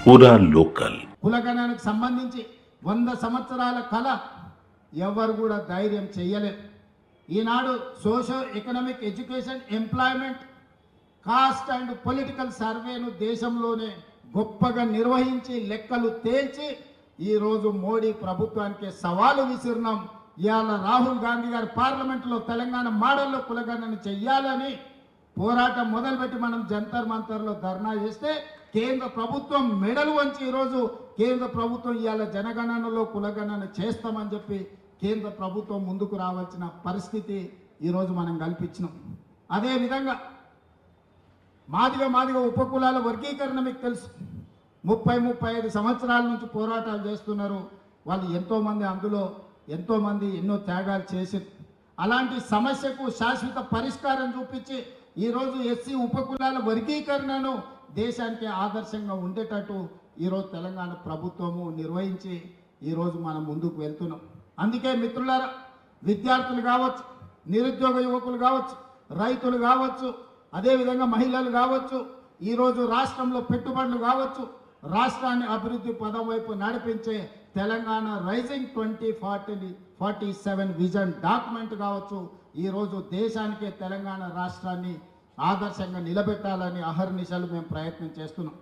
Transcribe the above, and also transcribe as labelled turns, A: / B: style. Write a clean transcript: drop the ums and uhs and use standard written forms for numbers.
A: పూరా లోకల్
B: కులగణనకు సంబంధించి 100 సంవత్సరాల కళ ఎవరు కూడా ధైర్యం చేయలేరు. ఈనాడు socio economic education employment caste and political సర్వేను దేశంలోనే గొప్పగా నిర్వహించి లెక్కలు తేల్చి ఈరోజు మోడీ ప్రభుత్వానికి సవాలు విసిరినాం. ఇవాళ రాహుల్ గాంధీ గారు పార్లమెంట్లో తెలంగాణ మోడల్లో కులగణన చెయ్యాలని పోరాటం మొదలుపెట్టి మనం జంతర్ మంతర్లో ధర్నా చేస్తే కేంద్ర ప్రభుత్వం మెడలు వంచి ఈరోజు కేంద్ర ప్రభుత్వం ఇవాళ జనగణనలో కులగణన చేస్తామని చెప్పి కేంద్ర ప్రభుత్వం ముందుకు రావాల్సిన పరిస్థితి ఈరోజు మనం కల్పించినాం. అదేవిధంగా మాదిగ ఉపకులాల వర్గీకరణ మీకు తెలుసు. 30-35 సంవత్సరాల నుంచి పోరాటాలు చేస్తున్నారు వాళ్ళు. ఎంతోమంది అందులో ఎన్నో త్యాగాలు చేసి అలాంటి సమస్యకు శాశ్వత పరిష్కారం చూపించి ఈరోజు ఎస్సీ ఉపకులాల వర్గీకరణను దేశానికి ఆదర్శంగా ఉండేటట్టు ఈరోజు తెలంగాణ ప్రభుత్వము నిర్వహించి ఈరోజు మనం ముందుకు వెళ్తున్నాం. అందుకే మిత్రులారా, విద్యార్థులు కావచ్చు, నిరుద్యోగ యువకులు కావచ్చు, రైతులు కావచ్చు, అదేవిధంగా మహిళలు కావచ్చు, ఈరోజు రాష్ట్రంలో పెట్టుబడులు కావచ్చు, రాష్ట్రాన్ని అభివృద్ధి పదం వైపు నడిపించే తెలంగాణ రైజింగ్ 2047 విజన్ డాక్యుమెంట్ కావచ్చు, ఈరోజు దేశానికే తెలంగాణ రాష్ట్రాన్ని ఆదర్శంగా నిలబెట్టాలని అహర్నిశలు మేము ప్రయత్నం చేస్తున్నాం.